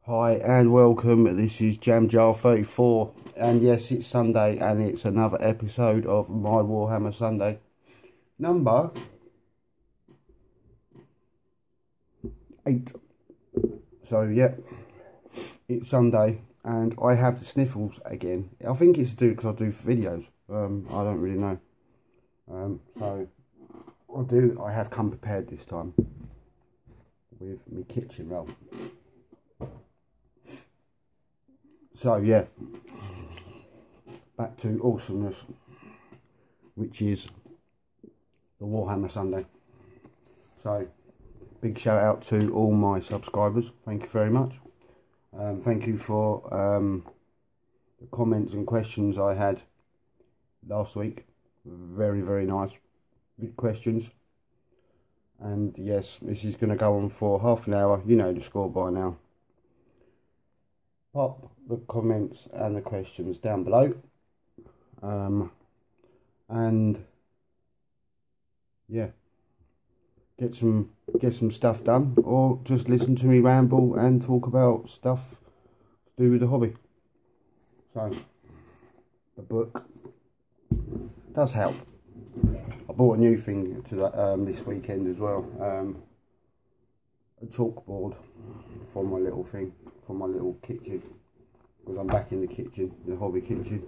Hi and welcome, this is Jam Jar 34 and yes, it's Sunday and it's another episode of my Warhammer Sunday number 8. So yeah, it's Sunday and I have the sniffles again. I think it's to do because I do videos, I don't really know. So I have come prepared this time with my kitchen roll. So yeah, back to awesomeness, which is the Warhammer Sunday. So big shout out to all my subscribers, thank you very much. Thank you for the comments and questions I had last week. Very nice, good questions. And yes, this is going to go on for half an hour. You know the score by now. Pop the comments and the questions down below, and yeah, get some stuff done, or just listen to me ramble and talk about stuff to do with the hobby. So the book does help. I bought a new thing to that this weekend as well, a chalkboard for my little thing, for my little kitchen, because I'm back in the kitchen, the hobby kitchen,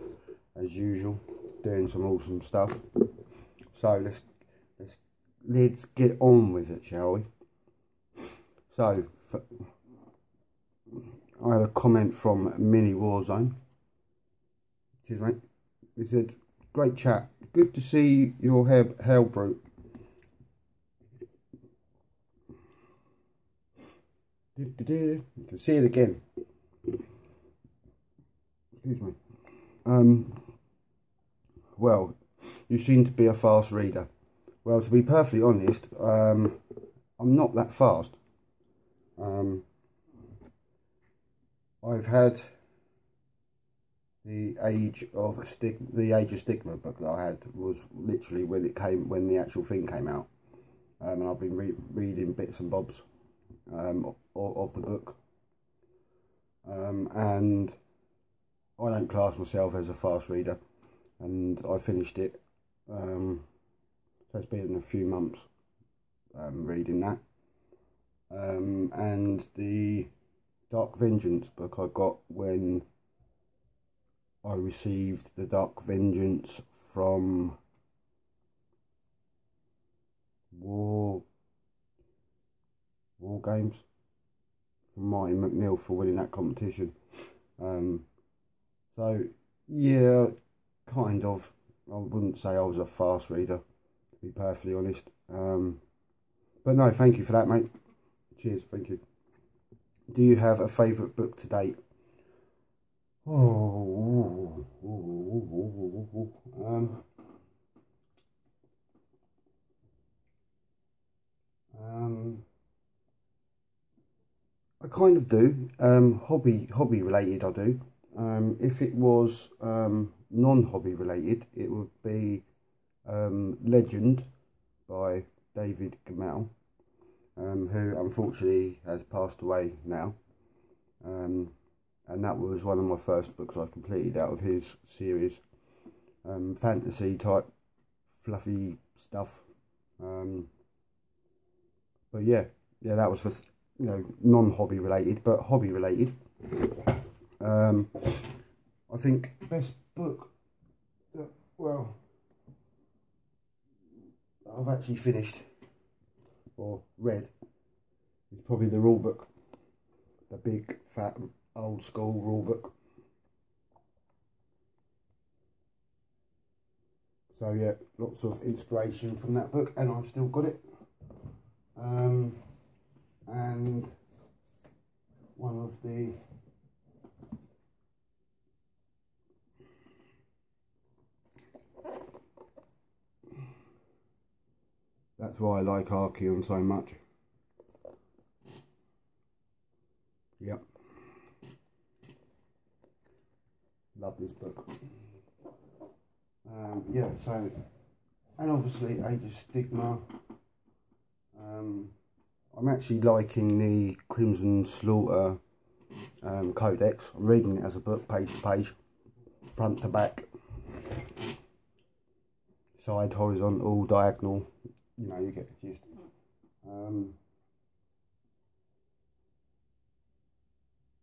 as usual, doing some awesome stuff. So let's get on with it, shall we? So I had a comment from Mini Warzone. Cheers, mate. He said, "Great chat. Good to see your hell brute. You can see it again. Excuse me. Well, you seem to be a fast reader." Well, to be perfectly honest, I'm not that fast. I've had the Age of Stigma book that I had was literally when the actual thing came out, and I've been reading bits and bobs of the book, and I don't class myself as a fast reader, and I finished it, so it's been a few months reading that, and the Dark Vengeance book I got when I received the Dark Vengeance from War Games, from Martin McNeil for winning that competition. So yeah, kind of. I wouldn't say I was a fast reader, to be perfectly honest. But no, thank you for that, mate. Cheers, thank you. Do you have a favourite book to date? I kind of do. Hobby related, I do. If it was non-hobby related, it would be Legend by David Gamal, who unfortunately has passed away now. And that was one of my first books I completed out of his series. Fantasy type, fluffy stuff. But yeah, that was for, non-hobby related, but hobby related. I think best book that, well, I've actually finished or read is probably the rule book, the big fat old school rule book. So yeah, lots of inspiration from that book, and I've still got it. And one of the that's why I like Archeon so much. Yep. Love this book. Yeah, so, and obviously Age of Stigma. I'm actually liking the Crimson Slaughter codex. I'm reading it as a book, page to page, front to back, side, horizontal, diagonal, you know, you get the gist.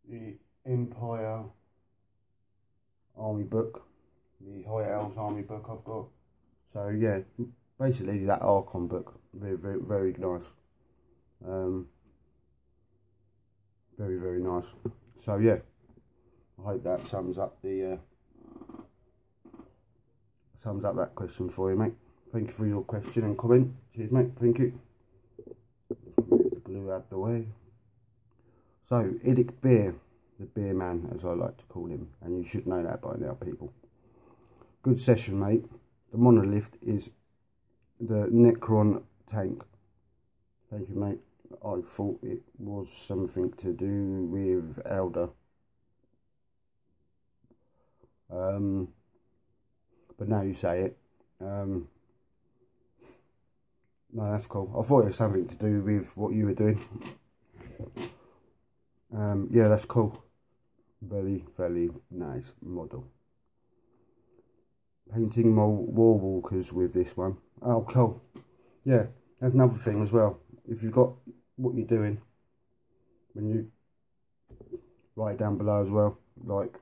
The Empire Army book, the High Elves Army book I've got. So yeah, basically that Archon book, very nice. Very nice. So yeah, I hope that sums up the that question for you, mate. Thank you for your question and comment. Cheers, mate. Thank you. Move the glue out the way. So Idic Beer, the beer man, as I like to call him, and you should know that by now, people. Good session, mate. The monolith is the Necron tank. Thank you, mate. I thought it was something to do with Elder. But now you say it. No, that's cool. I thought it was something to do with what you were doing. Yeah, that's cool. Very nice model. Painting my wall walkers with this one. Oh, cool. Yeah, that's another thing as well. If you've got what you're doing, when you write it down below as well, like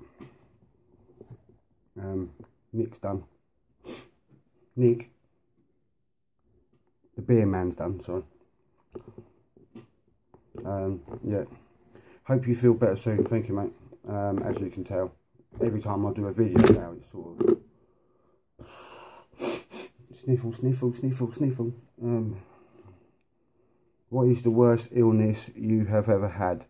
Nick's done. Nick, the beer man's done, sorry. Yeah, hope you feel better soon. Thank you, mate. As you can tell, every time I do a video now, it's sort of sniffle. What is the worst illness you have ever had?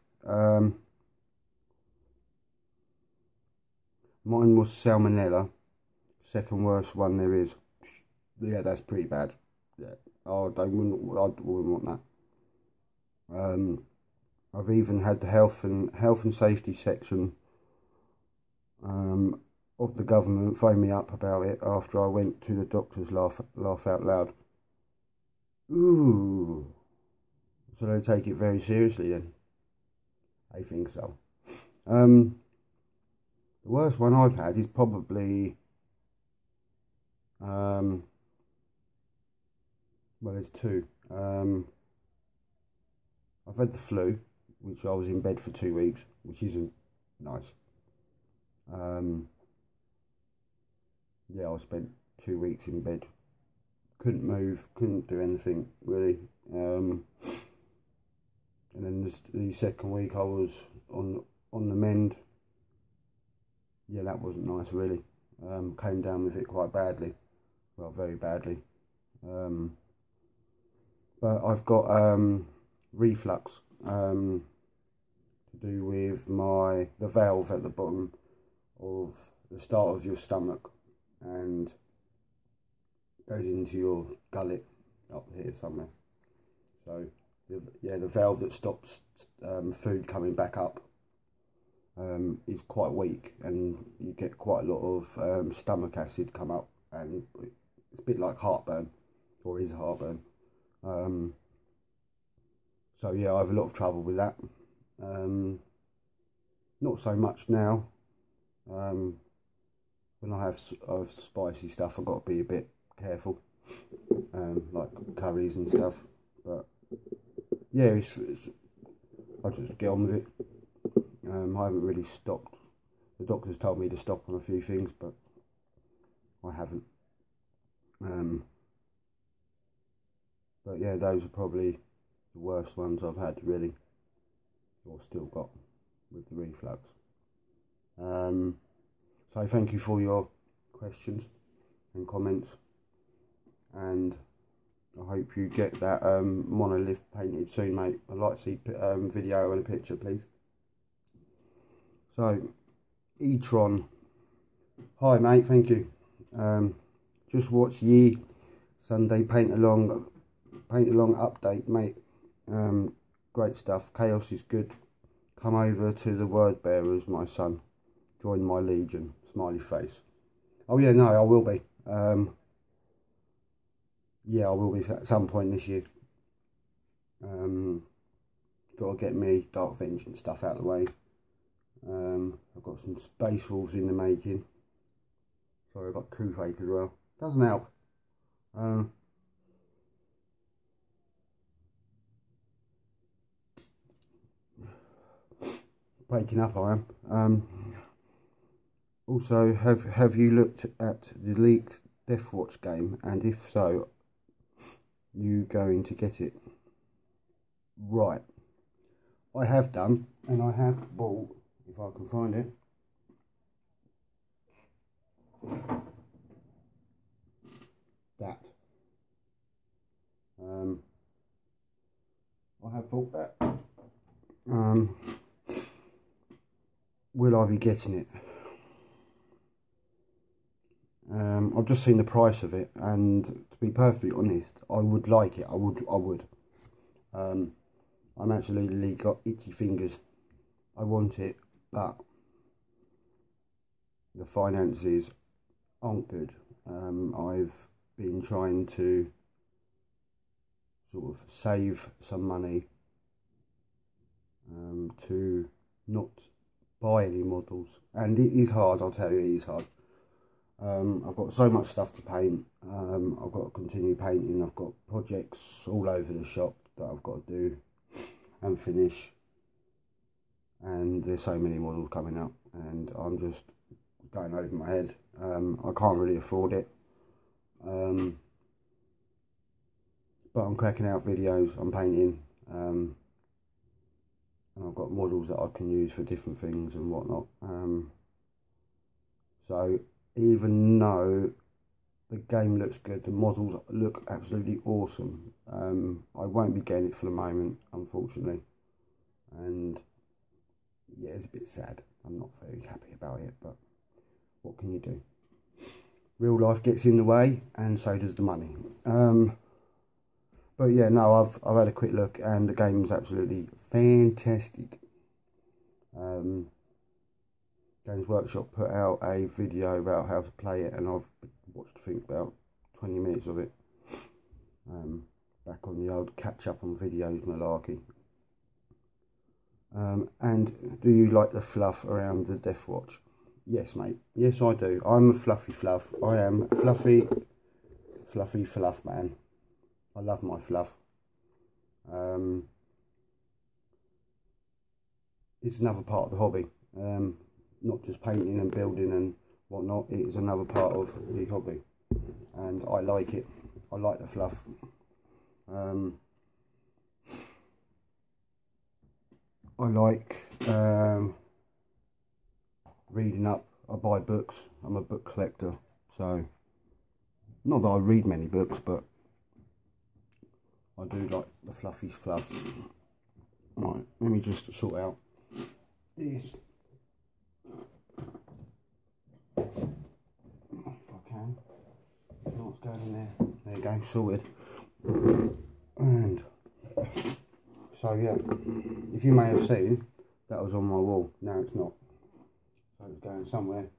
Mine was salmonella. Second worst one there is. Yeah, that's pretty bad. Yeah, I wouldn't want that. I've even had the health and safety section of the government phone me up about it after I went to the doctors. Laugh out loud. Ooh, so they take it very seriously then. I think so. The worst one I've had is probably well, there's two. I've had the flu, which I was in bed for 2 weeks, which isn't nice. Yeah, I spent 2 weeks in bed. Couldn't move, couldn't do anything really. And then the second week I was on the mend. Yeah, that wasn't nice really. Came down with it quite badly. Well, very badly. But I've got reflux to do with the valve at the bottom of the start of your stomach and goes into your gullet up here somewhere. So the valve that stops food coming back up is quite weak, and you get quite a lot of stomach acid come up, and it's a bit like heartburn, or is heartburn. So yeah, I have a lot of trouble with that. Not so much now. When I have spicy stuff, I've got to be a bit careful, like curries and stuff. But yeah, I just get on with it. I haven't really stopped. The doctors told me to stop on a few things, but I haven't. But yeah, those are probably the worst ones I've had, really, or still got with the reflux. So thank you for your questions and comments, and I hope you get that monolith painted soon, mate. I'd like to see video and a picture, please. So, E-Tron, hi mate, thank you. Just watch Ye Sunday paint along update, mate. Great stuff. Chaos is good. Come over to the word bearers, my son. Join my legion. Smiley face. Oh yeah, no, I will be. Yeah, I will be at some point this year. Got to get me Dark Vengeance stuff out of the way. I've got some space wolves in the making. Sorry, I've got toothache as well. Doesn't help. Breaking up I am. Also, have you looked at the leaked Deathwatch game, and if so, you going to get it? Right, I have done, and I have bought, if I can find it, that. I have bought that. Will I be getting it? I've just seen the price of it, and to be perfectly honest, I would like it. I would. I'm absolutely got itchy fingers. I want it, but the finances aren't good. I've been trying to sort of save some money to not buy any models, and it is hard. I'll tell you, it is hard. I've got so much stuff to paint. I've got to continue painting. I've got projects all over the shop that I've got to do and finish, and there's so many models coming up, and I'm just going over my head. I can't really afford it, but I'm cracking out videos, I'm painting, and I've got models that I can use for different things and whatnot. So even though the game looks good, the models look absolutely awesome, I won't be getting it for the moment, unfortunately, and yeah, it's a bit sad. I'm not very happy about it, but what can you do? Real life gets in the way, and so does the money. But yeah, no, I've had a quick look, and the game's absolutely fantastic. Games Workshop put out a video about how to play it, and I've watched, I think, about 20 minutes of it. Back on the old catch up on videos malarkey. And do you like the fluff around the Deathwatch? Yes, mate. Yes, I do. I'm a fluffy fluff. I am fluffy fluff man. I love my fluff. It's another part of the hobby. Not just painting and building and whatnot. It is another part of the hobby, and I like it. I like the fluff. I like reading up. I buy books. I'm a book collector, so not that I read many books, but I do like the fluffy fluff. Right, let me just sort out this, if I can. What's going in there? There you go, sorted. And so yeah, if you may have seen, that was on my wall. Now it's not. So it's going somewhere.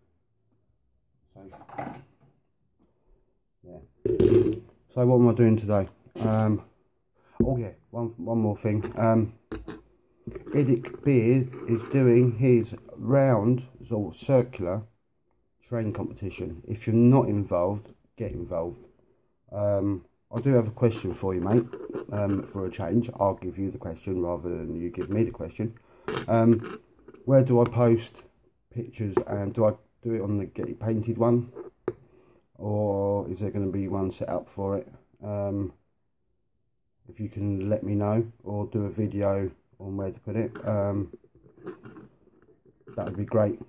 So yeah. So what am I doing today? Oh yeah, one more thing. Edic Beard is doing his round or circular train competition. If you're not involved, get involved. I do have a question for you, mate. For a change, I'll give you the question rather than you give me the question. Where do I post pictures, and do I do it on the Get It Painted one, or is there going to be one set up for it? If you can let me know, or do a video on where to put it, that would be great.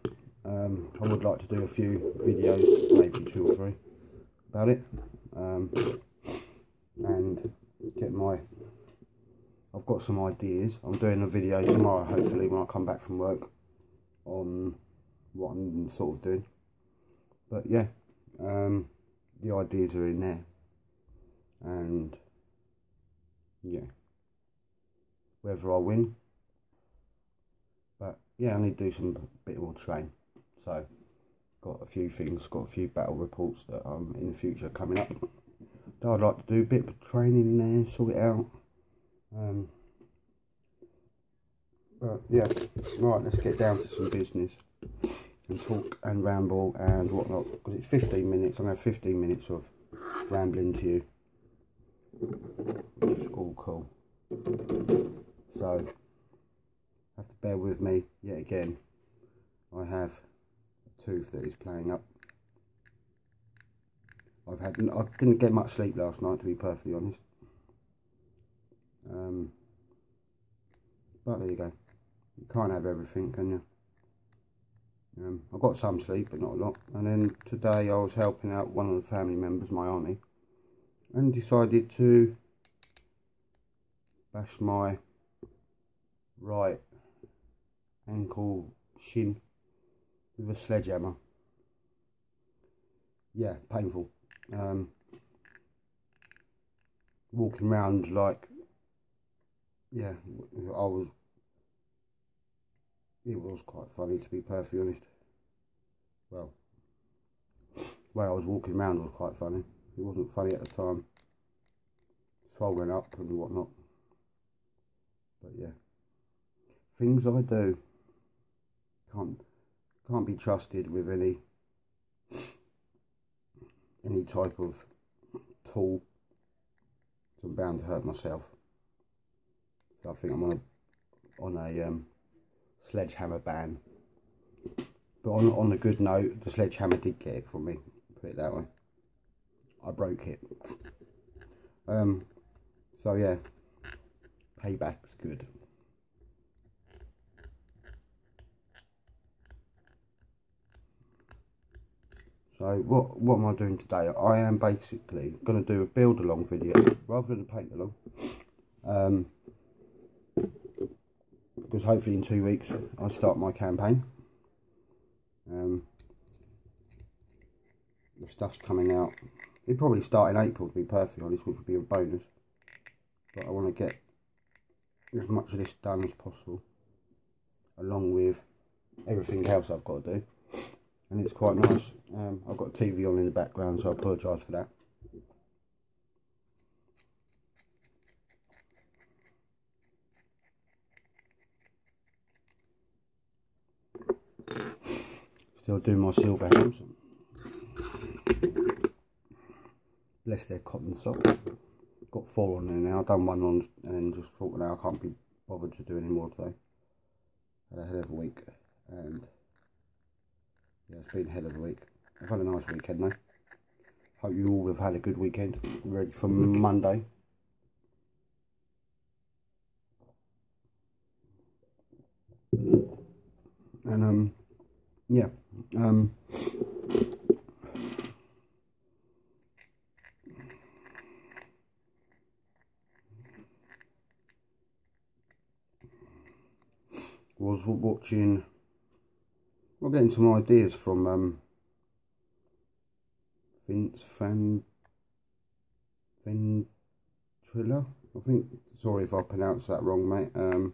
I would like to do a few videos, maybe 2 or 3, about it, and get my, I've got some ideas. I'm doing a video tomorrow, hopefully, when I come back from work, on what I'm sort of doing. But yeah, the ideas are in there, and yeah, whether I win, but yeah, I need to do some bit more train. So got a few things, got a few battle reports that in the future coming up that I'd like to do, a bit of training there, sort it out. But yeah, right, let's get down to some business and talk and ramble and whatnot, because it's 15 minutes. I'm going to have 15 minutes of rambling to you, which is all cool. So, have to bear with me yet again. I have a tooth that is playing up. I didn't get much sleep last night, to be perfectly honest. But there you go. You can't have everything, can you? I got some sleep, but not a lot. And then today I was helping out one of the family members, my auntie, and decided to bash my right ankle shin with a sledgehammer. Yeah, painful. Walking around like, yeah, it was quite funny, to be perfectly honest. Well, the way I was walking around was quite funny. It wasn't funny at the time. Swollen up and whatnot. But yeah, things I do. Can't be trusted with any type of tool. So I'm bound to hurt myself. So I think I'm on a sledgehammer ban. But on a good note, the sledgehammer did get it from me, put it that way. I broke it. So yeah, payback's good. So what am I doing today? I am basically going to do a build along video rather than a paint along. Because hopefully in 2 weeks I'll start my campaign. The stuff's coming out. It'll probably start in April, to be perfectly honest, which would be a bonus. But I want to get as much of this done as possible, along with everything else I've got to do. And it's quite nice. I've got a TV on in the background, so I apologise for that. Still doing my silver helms. Bless their cotton socks. Got 4 on there now. I've done 1 on and then just thought, now I can't be bothered to do any more today. Had a hell of a week, and yeah, it's been a hell of a week. I've had a nice weekend though. Hope you all have had a good weekend. Ready for Monday. And yeah, was watching, we're getting some ideas from Ventrilla, I think. Sorry if I pronounced that wrong, mate. I'm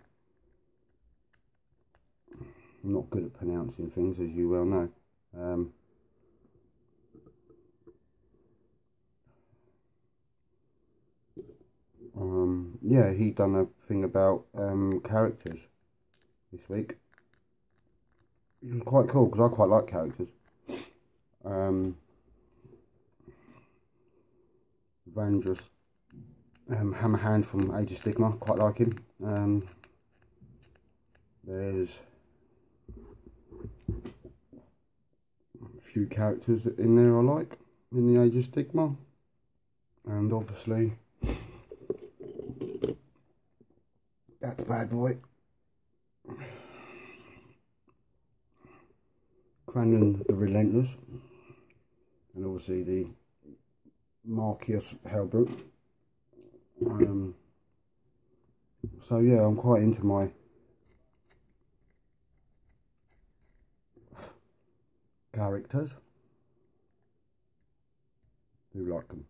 not good at pronouncing things, as you well know. Yeah, he done a thing about characters this week. It was quite cool because I quite like characters. Vandrus, Hammerhand from Age of Stigma, quite like him. There's a few characters in there I like in the Age of Stigma, and obviously that bad boy, Crandon the Relentless, and obviously the Marcus Hellbrute. So yeah, I'm quite into my characters. Do like them.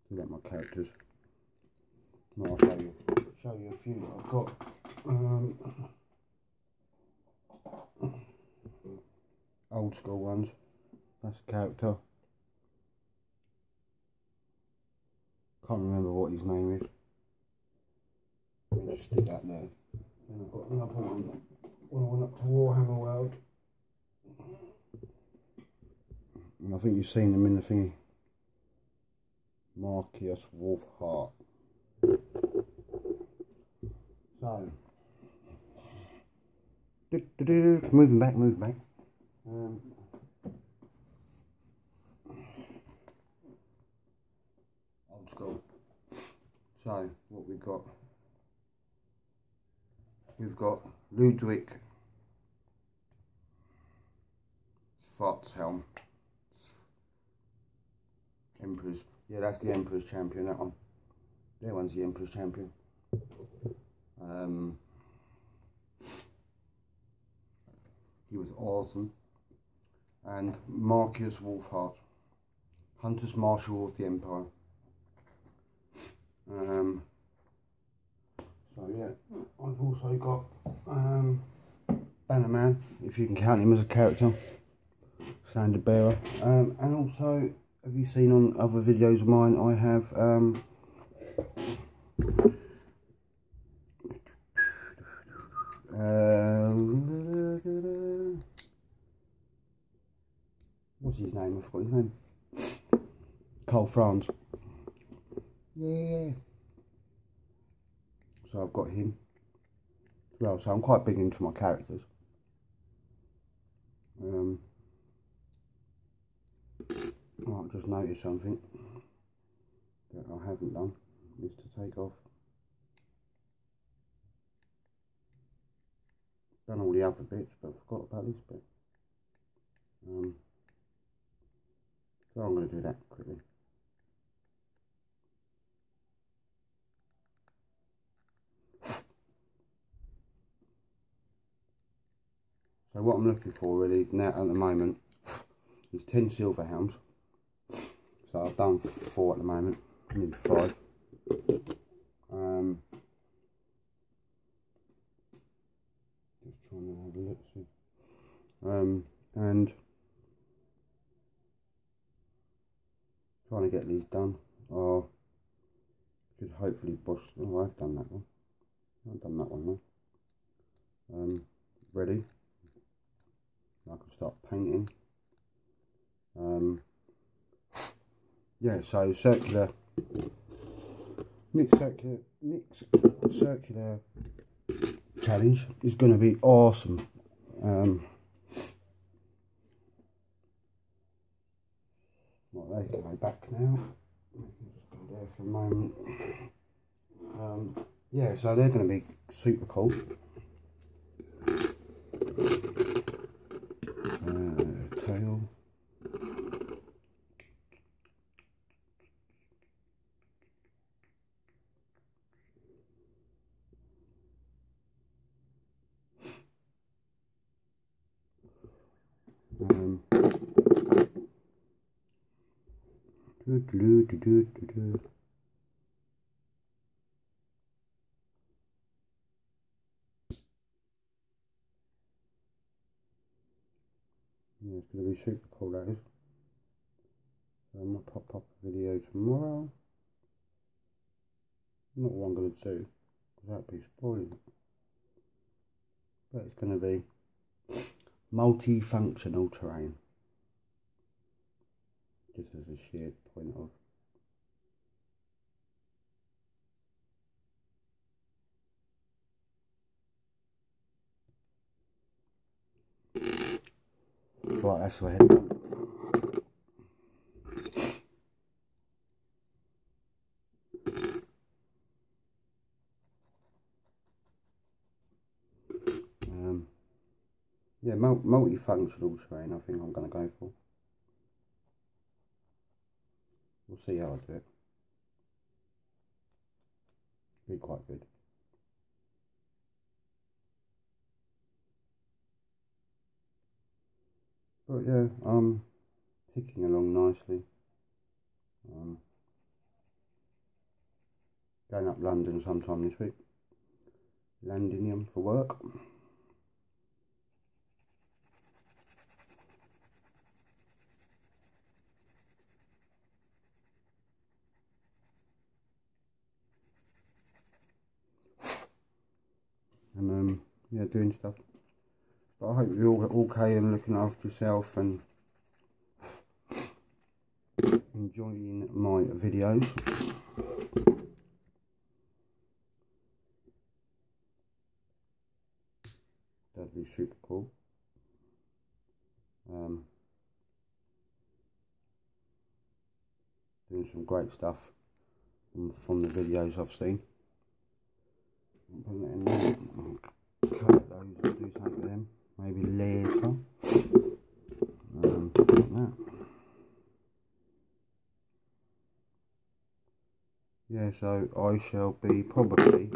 Do like my characters. I'll show you a few that I've got. Old school ones. That's a character. Can't remember what his name is. Let me just stick that there. And I've got another one when I went up to Warhammer World. And I think you've seen them in the thingy. Marcus Wolf Heart. So, moving back. Old school. So, what we've got Ludwig Schwarzhelm. Emperor's, yeah, that's the Emperor's champion, that one. That one's the Emperor's champion. He was awesome. And Marcus Wolfhart, Hunter's Marshal of the Empire. So yeah, I've also got Bannerman, if you can count him as a character, standard bearer. And also, have you seen on other videos of mine, I have what's his name? I forgot his name. Carl Franz. Yeah. So I've got him. Well, so I'm quite big into my characters. I've just noticed something that I haven't done, is to take off. Done all the other bits, but I forgot about this bit. So I'm going to do that quickly. So what I'm looking for really now at the moment is 10 silver hounds. So I've done 4 at the moment, I need 5. Just trying to have a look, see. And trying to get these done. Should hopefully boss. Oh, I've done that one. I've done that one now. Ready. I can start painting. Yeah, so Nick's circular challenge is going to be awesome. Well, they can go back now. Just go there for a moment. Yeah, so they're going to be super cool. Tail. Yeah, it's going to be super cool, that is. So I'm going to pop up a video tomorrow. Not what I'm going to do, because that would be spoiling it. But it's going to be multifunctional terrain. Just as a sheer point of. Right, that's where I head. Yeah, multifunctional terrain, I think I'm going to go for. We'll see how I do it. Be quite good. But yeah, I'm ticking along nicely. Going up London sometime this week. Landinium for work. And yeah, doing stuff. But I hope you're all okay and looking after yourself and enjoying my videos. That'd be super cool. Doing some great stuff from the videos I've seen. Put that in there. Cut those and do something with them. Maybe later. Like that. Yeah, so I shall be probably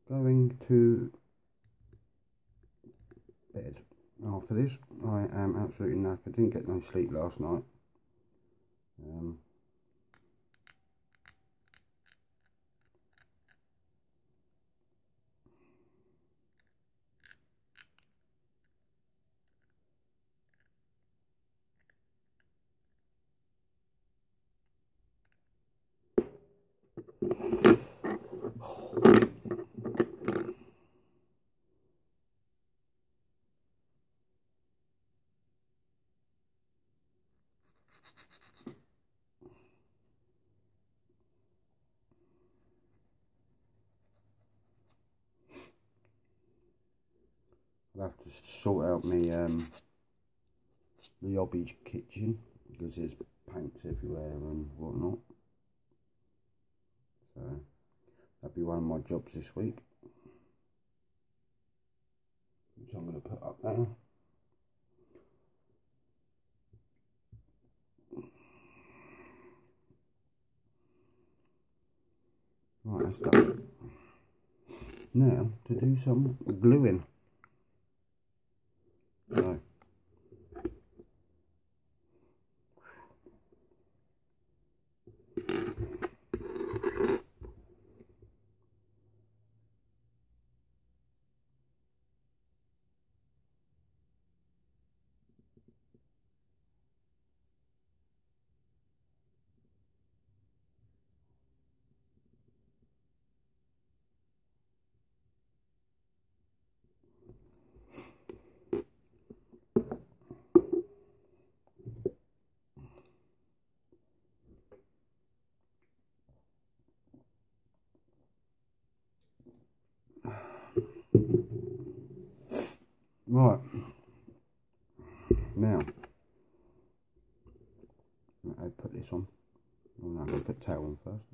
going to bed after this. I am absolutely knackered. I didn't get no sleep last night. I'll have to sort out the hobby kitchen because there's paints everywhere and whatnot. So that'll be one of my jobs this week, which I'm going to put up there. Right, that's done. Now to do some gluing. So right, now I put this on. Oh, no, I'm going to put towel on first.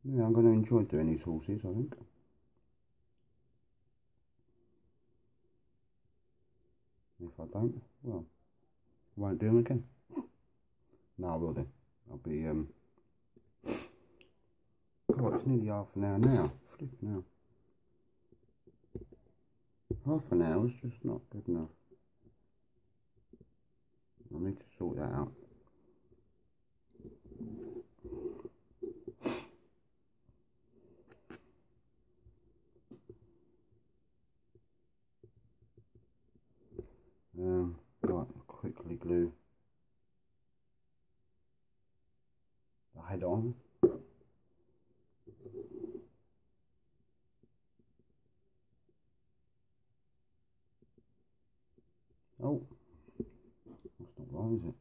Yeah, I'm going to enjoy doing these horses, I think. If I don't, well, I won't do them again. No, I will do. I'll be, God, it's nearly half an hour now. Flip now. Half an hour is just not good enough. I need to sort that out. Right, quickly glue the head on. Oh, that's not right, is it?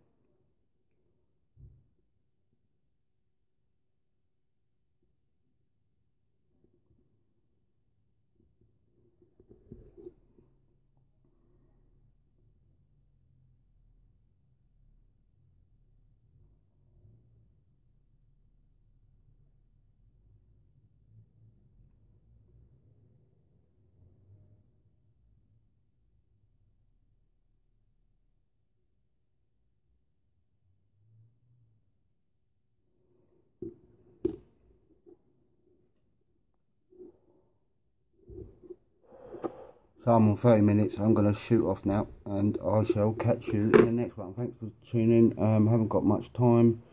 So I'm on 30 minutes. I'm going to shoot off now, and I shall catch you in the next one. Thanks for tuning in. Haven't got much time,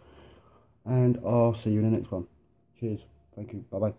and I'll see you in the next one. Cheers. Thank you. Bye bye.